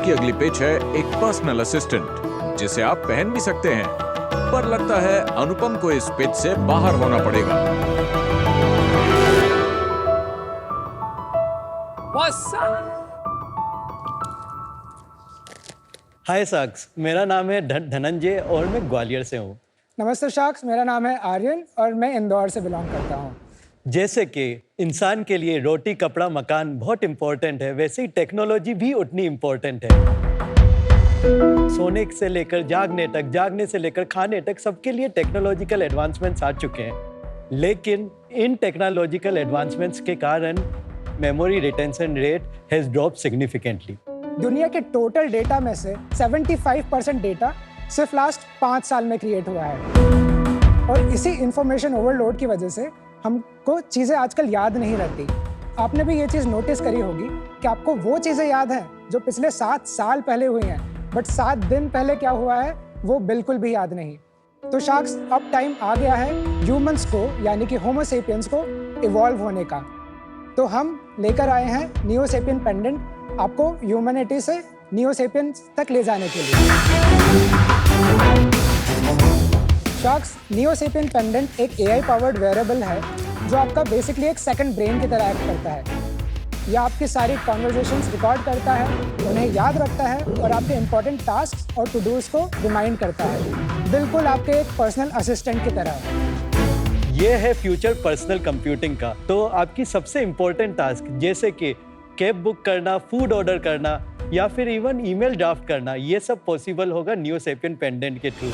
की अगली पिच है एक पर्सनल असिस्टेंट जिसे आप पहन भी सकते हैं, पर लगता है अनुपम को इस पिच से बाहर होना पड़ेगा। हाय साक्स, मेरा नाम है धनंजय और मैं ग्वालियर से हूँ। नमस्ते शाक्स, मेरा नाम है आर्यन और मैं इंदौर से बिलोंग करता हूँ। जैसे कि इंसान के लिए रोटी कपड़ा मकान बहुत इम्पोर्टेंट है, वैसे ही टेक्नोलॉजी भी उतनी इम्पोर्टेंट है। सोने से लेकर जागने तक, जागने से लेकर खाने तक, सबके लिए टेक्नोलॉजिकल एडवांसमेंट्स आ चुके हैं। लेकिन इन टेक्नोलॉजिकल एडवांसमेंट्स के कारण memory retention rate has drop significantly. दुनिया के टोटल डेटा में से 75% डेटा सिर्फ लास्ट 5 साल में क्रिएट हुआ है, और इसी इंफॉर्मेशन ओवरलोड की वजह से हमको चीज़ें आजकल याद नहीं रहती। आपने भी ये चीज़ नोटिस करी होगी कि आपको वो चीज़ें याद हैं जो पिछले 7 साल पहले हुई हैं, बट 7 दिन पहले क्या हुआ है वो बिल्कुल भी याद नहीं। तो शार्क्स, अब टाइम आ गया है ह्यूमंस को, यानी कि होमो सेपियंस को इवॉल्व होने का। तो हम लेकर आए हैं नियो सेपियन पेंडेंट, आपको ह्यूमैनिटी से नियो सेपियंस तक ले जाने के लिए। शार्क्स, नियो सेपियन पेंडेंट एक AI पावर्ड वेयरेबल है जो आपका बेसिकली एक सेकंड ब्रेन की तरह एक्ट करता है। यह आपकी सारी कॉन्वर्जेशंस रिकॉर्ड करता है, उन्हें याद रखता है और आपके इंपॉर्टेंट टास्क और टू डूज को रिमाइंड करता है, बिल्कुल आपके एक पर्सनल असिस्टेंट की तरह। ये है फ्यूचर पर्सनल कंप्यूटिंग का। तो आपकी सबसे इम्पोर्टेंट टास्क जैसे कि कैब बुक करना, फूड ऑर्डर करना या फिर इवन ईमेल ड्राफ्ट करना, ये सब पॉसिबल होगा नियो सेपियन पेंडेंट के through.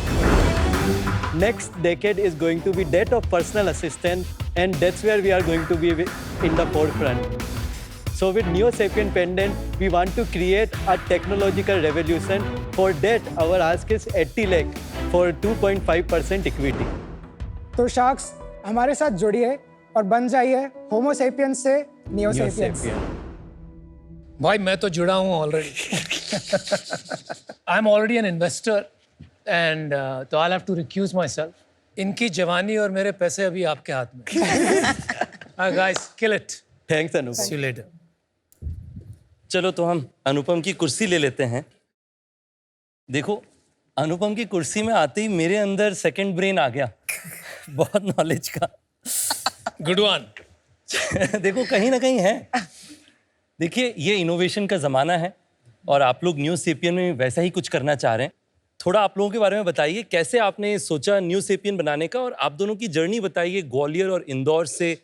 Next decade is going to be that of personal assistant, and that's where we are going to be in the forefront. So with Neo Sapien Pendant, we want to create a technological revolution. For that, our ask is 80 lakh for 2.5% equity. तो sharks, हमारे साथ जुड़िए और बन जाइए homo sapiens से neo sapiens. भाई मैं तो जुड़ा हूँ already. I am already an investor and तो I have to recuse myself. इनकी जवानी और मेरे पैसे अभी आपके हाथ में। Guys, kill it. Thanks Anupam. See you later. चलो तो हम अनुपम की कुर्सी ले लेते हैं। देखो, अनुपम की कुर्सी में आते ही मेरे अंदर सेकंड ब्रेन आ गया। बहुत नॉलेज का। Good one. देखो, कहीं ना कहीं है। देखिए, ये इनोवेशन का ज़माना है और आप लोग न्यू सेपियन में वैसा ही कुछ करना चाह रहे हैं। थोड़ा आप लोगों के बारे में बताइए, कैसे आपने सोचा न्यू सेपियन बनाने का, और आप दोनों की जर्नी बताइए ग्वालियर और इंदौर से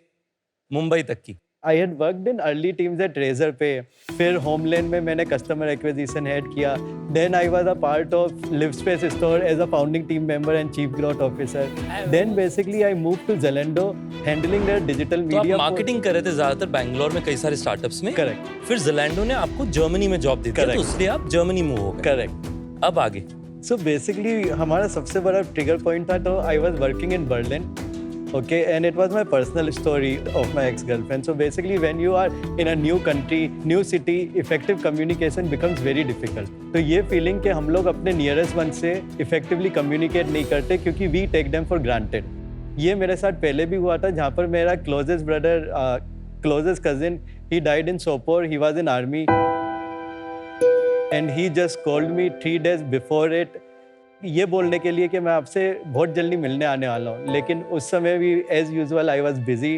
मुंबई तक की। I had worked in early teams at Razorpay. फिर होमलैंड में मैंने कस्टमर एक्विजिशन हेड किया। Then I was a part of Livspace store as a founding team member and chief growth officer. Then basically I moved to Zalando, handling their digital तो आप media. Marketing कर रहे थे ज़्यादातर बैंगलोर में कई सारे स्टार्टअप्स में। Correct. फिर ज़लैंडो ने आपको जर्मनी में जॉब दी थी, तो इसलिए आप जर्मनी मूव हो गए। Correct. अब आगे। So basically हमारा सबसे बड़ा ट्रिगर पॉइंट था, तो I was working in Berlin. Okay, and it was my personal story of my ex-girlfriend. So basically, when you are in a new country, new city, effective communication becomes very difficult. तो ये feeling कि हम लोग अपने nearest one से effectively communicate नहीं करते क्योंकि we take them for granted. ये मेरे साथ पहले भी हुआ था, जहाँ पर मेरा closest brother, closest cousin, he died in Sopor. He was in army, and he just called me 3 days before it. ये बोलने के लिए कि मैं आपसे बहुत जल्दी मिलने आने वाला हूँ, लेकिन उस समय भी as usual I was busy,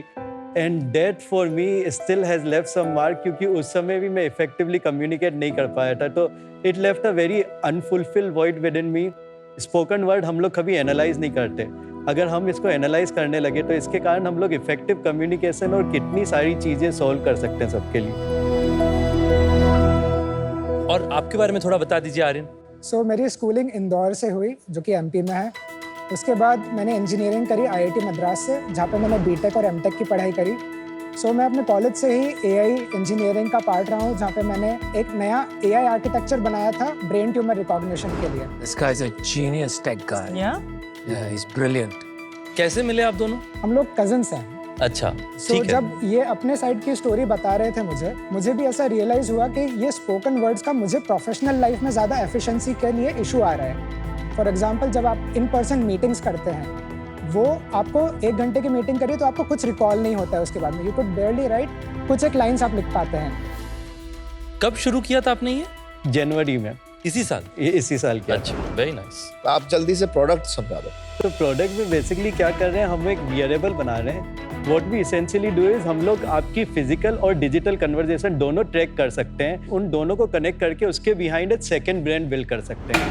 and that for me still has left some mark, क्योंकि उस समय भी मैं इफेक्टिवली कम्युनिकेट नहीं कर पाया था। तो it left a very unfulfilled void with in me. Spoken word हम लोग कभी एनालाइज नहीं करते। अगर हम इसको एनालाइज करने लगे तो इसके कारण हम लोग इफेक्टिव कम्युनिकेशन और कितनी सारी चीज़ें सॉल्व कर सकते हैं सबके लिए। और आपके बारे में थोड़ा बता दीजिए आर्यन। सो मेरी स्कूलिंग इंदौर से हुई, जो कि MP में है। उसके बाद मैंने इंजीनियरिंग करी IIT मद्रास से, जहाँ पे मैंने BTech और MTech की पढ़ाई करी। सो मैं अपने कॉलेज से ही AI इंजीनियरिंग का पार्ट रहा हूँ, जहाँ पे मैंने एक नया AI आर्किटेक्चर बनाया था ब्रेन ट्यूमर रिकॉग्निशन के लिए। This guy is a genius tech guy. Yeah, he's brilliant. कैसे मिले आप दोनों? हम लोग कजिन्स हैं। अच्छा, सो जब ये अपने साइड की स्टोरी बता रहे थे मुझे भी ऐसा रियलाइज हुआ कि ये स्पोकन वर्ड्स का मुझे प्रोफेशनल लाइफ में ज़्यादा एफिशिएंसी के लिए इशू आ रहा है। फॉर एग्जांपल, जब आप इन पर्सन मीटिंग्स करते हैं, वो आपको 1 घंटे की मीटिंग करिए तो आपको कुछ रिकॉल नहीं होता है उसके बाद में। यू कुड बेयरली राइट, कुछ एक लाइन्स आप लिख पाते हैं। कब शुरू किया था आपने ये? जनवरी में, इसी साल? इसी साल के। अच्छा, वेरी नाइस। आप जल्दी से प्रोडक्ट समझा दो। तो प्रोडक्ट में बेसिकली क्या कर रहे हैं, हम एक वियरेबल बना रहे हैं। What we essentially do is हम लोग आपकी फिजिकल और डिजिटल कन्वर्सेशन दोनों ट्रैक कर सकते हैं। उन दोनों को कनेक्ट करके उसके बिहाइंड एक सेकंड ब्रांड बिल्ड कर सकते हैं।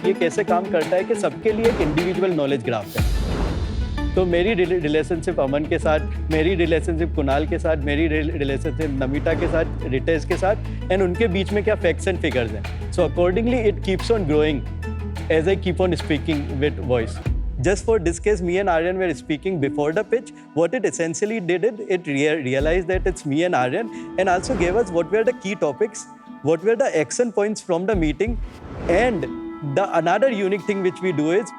ये कैसे काम करता है कि सबके लिए एक इंडिविजुअल नॉलेज ग्राफ है। तो मेरी रिलेशनशिप अमन के साथ, मेरी रिलेशनशिप कुणाल के साथ, मेरी रिलेशनशिप नमिता के साथ, रितेश के साथ, एंड उनके बीच में क्या फैक्ट्स एंड फिगर्स हैं। So accordingly it keeps on growing as I keep on speaking with voice. Just for this case, me and Aryan were speaking before the pitch. What it essentially did, it realized that it's me and Aryan, and also gave us what were the key topics, what were the action points from the meeting, and the another unique thing which we do is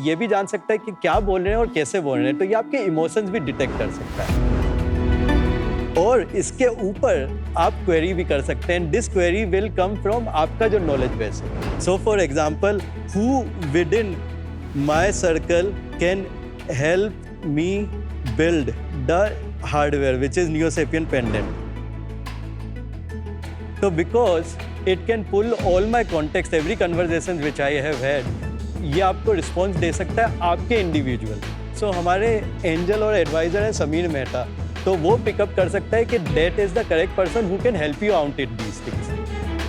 ये भी जान सकता है कि क्या बोल रहे हैं और कैसे बोल रहे हैं, तो ये आपके इमोशंस भी डिटेक्ट कर सकता है। और इसके ऊपर आप क्वेरी भी कर सकते हैं। This query will come from आपका जो नॉलेज बेस है। So for example, who within my circle can help me build the hardware which is NeoSapien pendant. तो because it can pull all my context, every conversation which I have had, ये आपको response दे सकता है आपके individual. सो हमारे angel और adviser है समीर मेहता, तो वो पिकअप कर सकता है कि that is the correct person who can help you out it these things.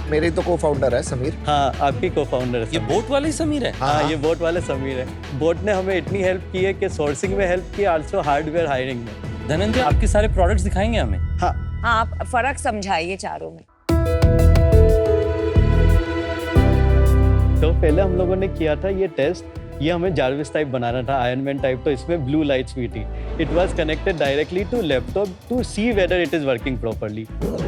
मेरी तो को-फाउंडर है समीर। हाँ, आपकी को-फाउंडर है। ये बोट वाले समीर है? हाँ, ये बोट वाले समीर है। बोट ने हमें इतनी हेल्प की है कि सोर्सिंग में हेल्प की, आल्सो हार्डवेयर हायरिंग में। धनंजय, आपके सारे प्रोडक्ट्स दिखाएंगे हमें? हाँ, आप फर्क समझाइए चारों में। तो पहले हम लोगों ने किया था ये टेस्ट, ये हमें जार्विस टाइप बनाना था, आयरन मैन टाइप, तो इसमें ब्लू लाइट्स भी थी। It was connected directly to laptop to see whether it is working properly.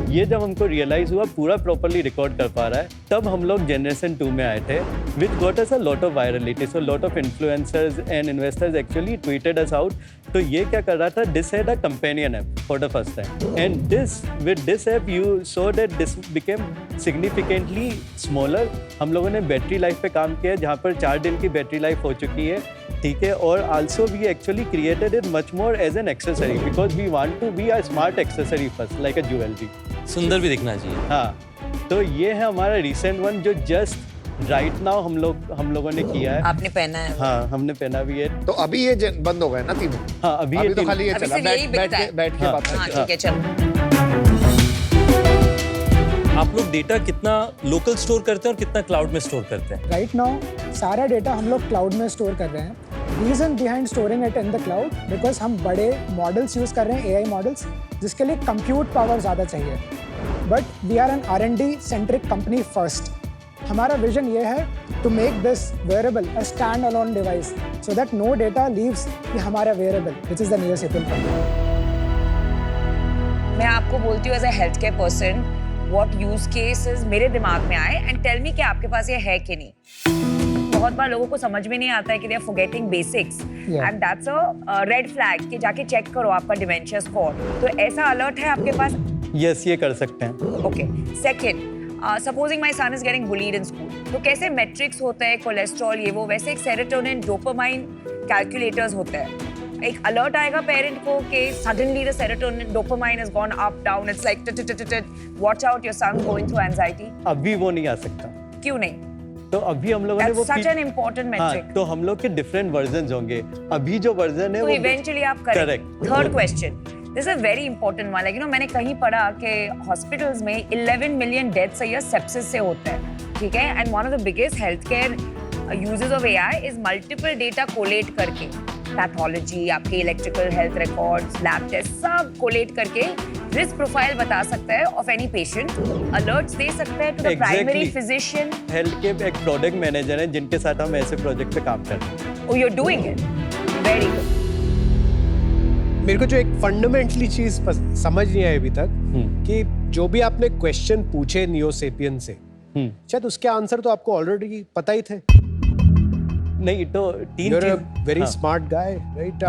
ये जब हमको रियलाइज हुआ पूरा प्रॉपर्ली रिकॉर्ड कर पा रहा है, तब हम लोग जनरेशन 2 में आए थे, which got us a lot of virality. So lot of influencers and investors actually tweeted us out. तो ये क्या कर रहा था, this had a companion app for the first time, and this with this app you so that this became significantly smaller. हम लोगों ने battery life पे काम किया, जहाँ पर 4 दिन की बैटरी लाइफ हो चुकी है, ठीक है। और also we actually created it much more as an accessory, because we want to be a smart accessory first, like a jewellery. सुंदर भी दिखना चाहिए। हाँ, तो ये है हमारा रिसेंट वन जो जस्ट राइट नाउ हम लोगों ने किया है। आपने पहना है? हाँ, हमने पहना भी है। तो अभी ये बंद हो गए ना तीनों? हाँ, अभी ये तो खाली ये अभी चला। सिर्फ यही बिकता है। बैठ के हाँ, बात हाँ, करते हैं। ठीक है, चलो। आप लोग डेटा कितना लोकल स्टोर करते हैं और कितना क्लाउड में स्टोर करते हैं? राइट नाउ सारा डेटा हम लोग क्लाउड में स्टोर कर रहे हैं। Reason behind storing it in the cloud, because हम बड़े मॉडल्स यूज़ कर रहे हैं, AI मॉडल्स, जिसके लिए कंप्यूट पावर ज़्यादा चाहिए। But we are an R&D centric company first. हमारा विजन ये है to make this wearable a standalone device, so that no data leaves हमारा wearable which is the NeoSapien company. मैं आपको बोलती हूँ as a health care person, what use cases मेरे दिमाग में आए एंड टेल मी कि आपके पास ये है कि नहीं। बहुत बार लोगों को समझ में नहीं आता है कि they are forgetting basics, and that's a red flag कि जाके चेक करो आपका डिमेंशिया स्कोर। तो ऐसा अलर्ट है आपके पास? यस, ये कर सकते हैं। Okay. Second, supposing my son is getting bullied in school, तो कैसे मैट्रिक्स होता है, कोलेस्ट्रॉल, ये वो, वैसे एक सेरोटोनिन डोपामाइन कैलकुलेटर्स होता है। एक अलर्ट आएगा पेरेंट को कि suddenly the serotonin dopamine has gone up down, it's like watch out your son going through anxiety. अभी वो नहीं आ सकता। क्यों नहीं? तो अभी हम लोगों ने वो सच एन इम्पोर्टेंट मैट्रिक। हाँ, तो हम लोग के डिफरेंट वर्जन्स होंगे। अभी जो वर्जन है तो वो इवेंचुअली आप correct. Third question, this is very important वाला। मैंने कहीं पढ़ा कि हॉस्पिटल्स में 11 million deaths a year sepsis से होता है, ठीक है। And one of the biggest health care uses of AI is multiple data collate करके, पैथोलॉजी, आपके electrical health records, lab test, सब कोलेट करके रिस्क प्रोफाइल बता सकता है ऑफ एनी पेशेंट, अलर्ट्स दे सकता है to the primary physician. Health के एक प्रोडक्ट मैनेजर हैं जिनके साथ हम ऐसे प्रोजेक्ट पे काम करते हैं। Oh, you're doing it. Very good. मेरे को जो एक फंडामेंटली चीज समझ नहीं आई अभी तक कि जो भी आपने क्वेश्चन पूछे नियोसेपियन से, शायद उसके आंसर तो आपको ऑलरेडी पता ही थे। नहीं, तो तीन चीज वेरी स्मार्ट गाय, राइट।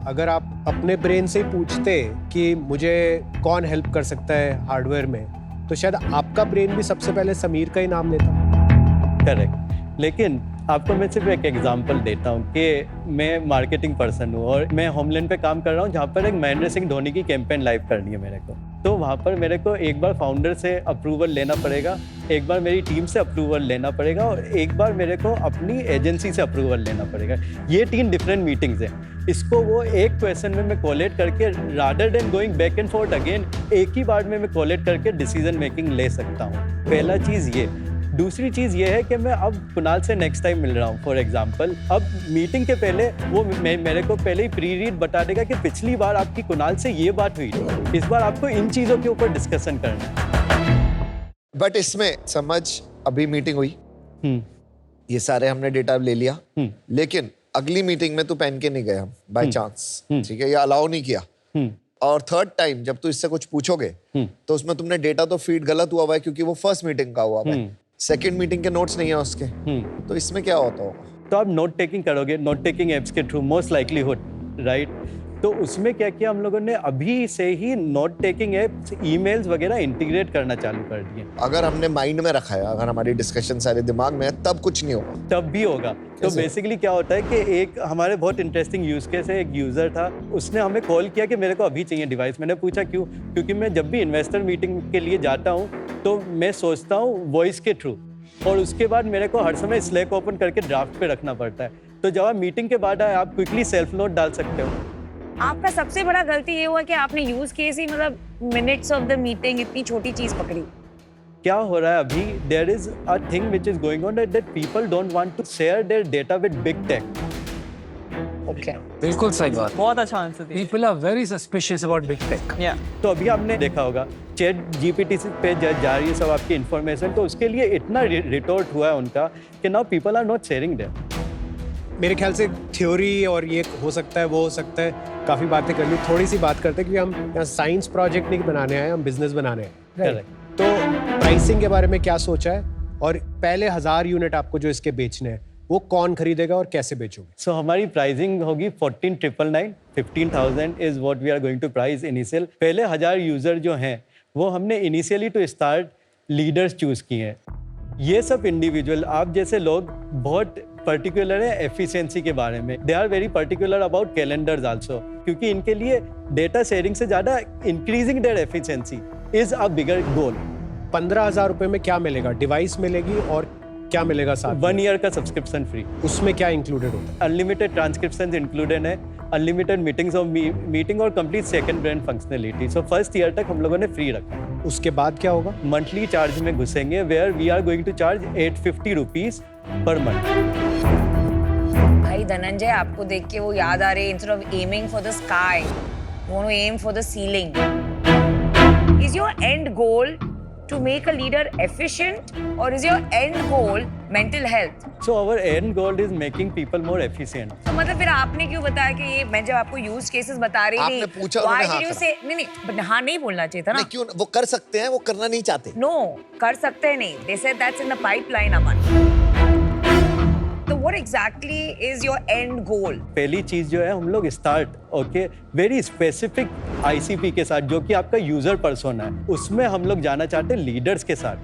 अगर आप अपने ब्रेन से ही पूछते कि मुझे कौन हेल्प कर सकता है हार्डवेयर में, तो शायद आपका ब्रेन भी सबसे पहले समीर का ही नाम लेता। करेक्ट। लेकिन आपको मैं सिर्फ एक एग्जांपल देता हूँ कि मैं मार्केटिंग पर्सन हूँ और मैं होमलैंड पे काम कर रहा हूँ जहाँ पर एक महेंद्र सिंह धोनी की कैंपेन लाइव करनी है मेरे को। तो वहाँ पर मेरे को एक बार फाउंडर से अप्रूवल लेना पड़ेगा, एक बार मेरी टीम से अप्रूवल लेना पड़ेगा और एक बार मेरे को अपनी एजेंसी से अप्रूवल लेना पड़ेगा। ये 3 डिफरेंट मीटिंग्स हैं। इसको वो एक क्वेश्चन में मैं कोलेट करके rather than going back and fourth again एक ही बार में मैं कोलेट करके डिसीजन मेकिंग ले सकता हूँ। पहला चीज़ ये। दूसरी चीज़ ये है कि मैं अब कुणाल से नेक्स्ट टाइम मिल रहा हूँ फॉर एग्जांपल। अब मीटिंग के पहले वो मेरे को पहले ही प्री रीड बता देगा कि पिछली बार आपकी कुणाल से ये बात हुई, इस बार आपको इन चीज़ों के ऊपर डिस्कशन करना है। बट इसमें समझ, अभी मीटिंग हुई, ये सारे हमने डेटा ले लिया, लेकिन अगली मीटिंग में तू पहन के नहीं गया बाय चांस, ठीक है, या अलाउ नहीं किया, और थर्ड टाइम जब तू इससे कुछ पूछोगे तो उसमें तुमने डेटा तो फीड गलत हुआ है क्योंकि वो फर्स्ट मीटिंग का हुआ है, सेकंड मीटिंग के नोट्स नहीं है उसके, तो इसमें क्या होता होगा? तो आप नोट टेकिंग करोगे, नोट टेकिंग एप्स के थ्रू मोस्ट लाइकलीहुड, राइट? तो उसमें क्या किया हम लोगों ने, अभी से ही नोट टेकिंग एप्स ईमेल्स वगैरह इंटीग्रेट करना चालू कर दिए। अगर हमने माइंड में रखा है, अगर हमारी डिस्कशन सारे दिमाग में है, तब कुछ नहीं होगा, तब भी होगा। तो बेसिकली क्या होता है कि एक हमारे बहुत इंटरेस्टिंग यूज केस है, एक यूजर था, उसने हमें कॉल किया कि मेरे को अभी चाहिए डिवाइस। मैंने पूछा क्यों? क्योंकि मैं जब भी इन्वेस्टर मीटिंग के लिए जाता हूँ तो मैं सोचता हूँ वॉइस के थ्रू, और उसके बाद मेरे को हर समय स्लैक ओपन करके ड्राफ्ट पे रखना पड़ता है। तो जब आप मीटिंग के बाद आए, आप क्विकली सेल्फ नोट डाल सकते हो। आपका सबसे बड़ा गलती ये हुआ कि आपने यूज केस ही मतलब मिनट्स ऑफ द मीटिंग इतनी छोटी चीज पकड़ी। क्या हो रहा है अभी, there is a thing which is going on that people don't want to share their data with big tech. Okay, बिल्कुल सही बात। बहुत अच्छा आंसर दिया। People are very suspicious about big tech. Yeah. तो अभी आपने देखा होगा चैट जीपीटी पे जा रही है सब आपकी इन्फॉर्मेशन, तो उसके लिए इतना रिटोर्ट हुआ है उनका कि now people are not sharing their. मेरे ख्याल से थ्योरी और ये हो सकता है, वो हो सकता है, काफ़ी बातें कर ली। थोड़ी सी बात करते हैं कि हम यहाँ साइंस प्रोजेक्ट नहीं बनाने आए, हम बिजनेस बनाने आए। करेक्ट। तो प्राइसिंग के बारे में क्या सोचा है, और पहले 1000 यूनिट आपको जो इसके बेचने हैं वो कौन खरीदेगा और कैसे बेचोगे? सो हमारी प्राइसिंग होगी 14,999, 15,000 is what we are going to price initial. पहले 1000 यूजर जो हैं वो हमने initially to start leaders choose किए हैं। ये सब इंडिविजुअल आप जैसे लोग बहुत पर्टिकुलर है एफिशिएंसी के बारे में, they are very particular about calendars also, क्योंकि इनके लिए डेटा शेयरिंग से ज़्यादा increasing their efficiency is a bigger goal. 15,000 रुपये में क्या मिलेगा? डिवाइस मिलेगी और क्या मिलेगा साथ? 1 ईयर का सब्सक्रिप्शन फ्री। उसमें क्या इंक्लूडेड होता है? अनलिमिटेड ट्रांसक्रिप्शंस इंक्लूडेड है, अनलिमिटेड मीटिंग्स और मीटिंग और complete second brand functionality. So first year तक हम लोगों ने फ्री रखा। उसके बाद क्या होगा? मंथली चार्ज में घुसेंगे, where we are going to charge 850 rupees per month. भाई धनंजय, आपको देख के वो याद आ रही है, instead of aiming for the sky, you want to aim for the ceiling. Is your end goal to make a leader efficient, or is your end goal mental health? So our end goal is making people more efficient. तो मतलब फिर आपने क्यों बताया कि ये, मैं जब आपको यूज केसेस बता रही थी, आपने पूछा, why उन्होंने did हाँ you say नहीं नहीं, हाँ नहीं बोलना चाहिए था ना? नहीं, क्यों? वो कर सकते हैं, वो करना नहीं चाहते। No, कर सकते हैं नहीं। They said that's in the pipeline, Aman. तो what exactly is your end goal? पहली चीज जो है, हम लोग स्टार्ट वेरी स्पेसिफिक आईसीपी के साथ, जो कि आपका यूजर पर्सोना है, उसमें हम लोग जाना चाहते हैं लीडर्स के साथ।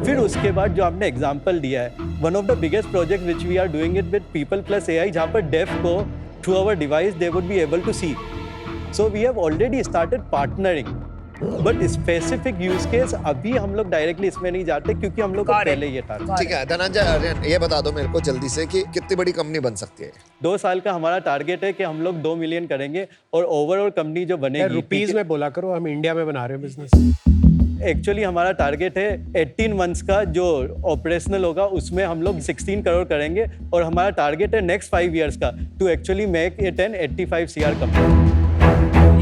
फिर उसके बाद जो आपने एग्जांपल दिया है, one of the biggest project which we are doing it with people plus AI, जहाँ पर डेफ को through our device they would be able to see. So we have already started partnering, but specific use case अभी हम लोग directly इसमें नहीं जाते, क्योंकि हम लोग को पहले ये था। ठीक है धनंजय, ये बता दो मेरे को जल्दी से कि कितनी बड़ी कंपनी बन सकती है? 2 साल का हमारा टारगेट है कि हम लोग 2 मिलियन करेंगे, और ओवरऑल कंपनी जो बनेगी, रुपीज में बोला करो, हम इंडिया में बना रहे हैं बिजनेस। एक्चुअली हमारा टारगेट है 18 मंथ्स का जो ऑपरेशनल होगा उसमें हम लोग 16 करोड़ करेंगे, और हमारा टारगेट है नेक्स्ट 5 इयर्स का to actually make it an 85 CR company.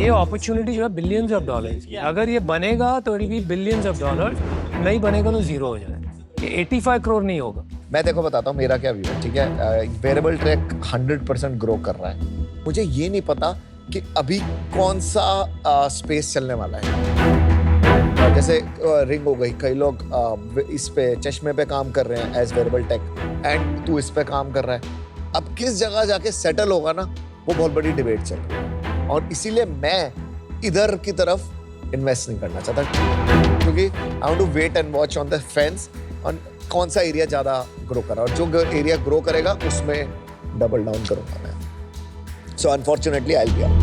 ये अपॉर्चुनिटी जो है बिलियंस ऑफ डॉलर्स की, अगर ये बनेगा तो it will be billions of dollars, नहीं बनेगा तो जीरो हो जाएगा। ये 85 करोड़ नहीं होगा। मैं देखो बताता हूँ मेरा क्या व्यू है, ठीक है? वेरेबल ट्रैक 100% ग्रो कर रहा है। मुझे ये नहीं पता कि अभी कौन सा स्पेस चलने वाला है। जैसे रिंग हो गई, कई लोग इस पे चश्मे पे काम कर रहे हैं एज वेरेबल टेक, एंड तू इस पे काम कर रहा है। अब किस जगह जाके सेटल होगा ना, वो बहुत बड़ी डिबेट चल रही है, और इसीलिए मैं इधर की तरफ इन्वेस्ट नहीं करना चाहता, क्योंकि I want to wait and watch on the fence. कौन सा एरिया ज्यादा ग्रो कर रहा है, और जो एरिया ग्रो करेगा उसमें डबल डाउन करूंगा मैं। So unfortunately I will be out.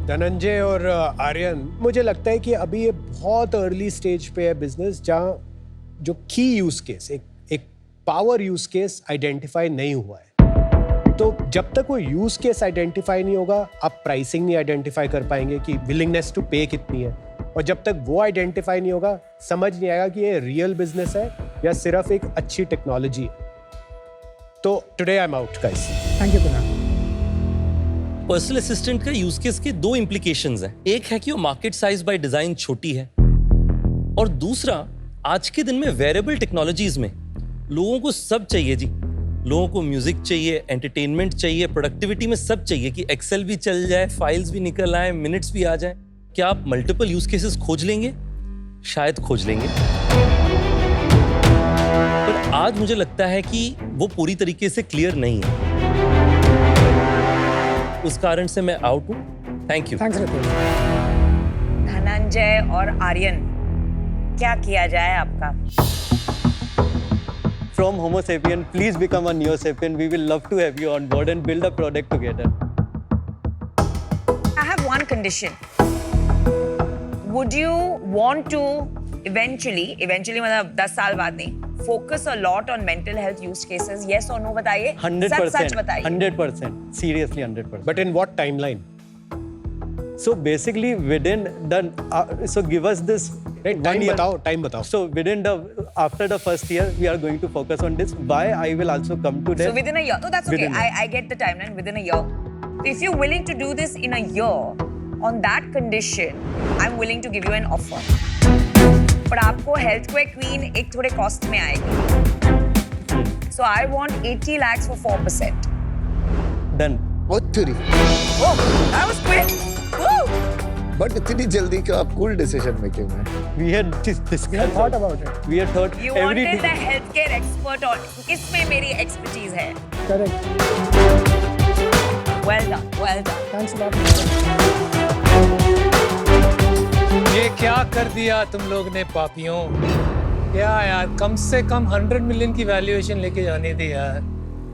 Dhananjay और आर्यन, मुझे लगता है कि अभी ये बहुत अर्ली स्टेज पे है बिजनेस, जहाँ जो की यूज केस, एक पावर यूज केस आइडेंटिफाई नहीं हुआ है। तो जब तक वो यूज केस आइडेंटिफाई नहीं होगा, आप प्राइसिंग नहीं आइडेंटिफाई कर पाएंगे कि विलिंगनेस टू पे कितनी है, और जब तक वो आइडेंटिफाई नहीं होगा, समझ नहीं आएगा कि ये रियल बिजनेस है या सिर्फ एक अच्छी टेक्नोलॉजी है। तो today I am out guys. Thank you Kunal. Personal assistant का यूज केस के दो इम्प्लीकेशंस हैं। एक है कि वो मार्केट साइज बाय डिजाइन छोटी है, और दूसरा, आज के दिन में वेरेबल टेक्नोलॉजीज में लोगों को सब चाहिए जी। लोगों को म्यूजिक चाहिए, एंटरटेनमेंट चाहिए, प्रोडक्टिविटी में सब चाहिए कि एक्सेल भी चल जाए, फाइल्स भी निकल आए, मिनट्स भी आ जाए। क्या आप मल्टीपल यूज केसेस खोज लेंगे? शायद खोज लेंगे, पर आज मुझे लगता है कि वो पूरी तरीके से क्लियर नहीं है। उस कारण से मैं आउट हूं। Thank you. Thanks Ritesh. Dhananjay और आर्यन, क्या किया जाए आपका? From Homo sapien, please become a Neo sapien. We will love to have you on board and build a product together. I have one condition. Would you want to eventually मतलब 10 साल बाद नहीं, focus a lot on mental health use cases? Yes or no बताइए। 100%. सच बताइए। 100%. Seriously 100%. But in what timeline? So basically within the, so give us this Right, one time year. बताओ, time बताओ। So within the, after the first year, we are going to focus on this. Why I will also come to that. So within a year. No, that's okay. Within a I get the timeline. Within a year. If you're willing to do this in a year, on that condition, I'm willing to give you an offer. But आपको Healthquare Queen एक थोड़े cost में आएगी. So I want 80 lakhs for 4%. Done. बहुत तेरी। Oh, that was quick. Woo! But इतनी जल्दी का कूल डिसीजन मेकिंग है। We had discussed. Thought about it. We had thought You wanted everything. the healthcare expert on इसमें मेरी expertise है. Correct. Well done, well done. Thanks a lot. ये क्या कर दिया तुम लोग ने पापियों? क्या यार, कम से कम 100 मिलियन की वैल्यूएशन लेके जाने थी यार।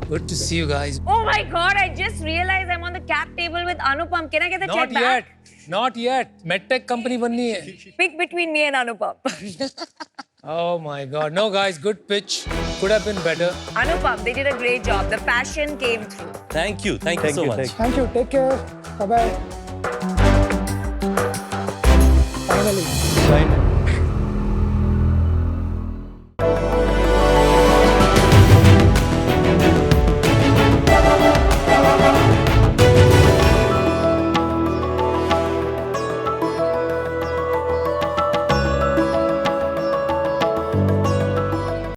Good to see you guys. Oh my God! I just realized I'm on the cap table with Anupam. Can I get the check Not back? yet. Not yet. MedTech company बननी है। Pick between me and Anupam. Oh my God. No guys, good pitch. Could have been better. Anupam, they did a great job. The passion came through. Thank you so much. Thank you. Take care. Bye bye. Finally. Right.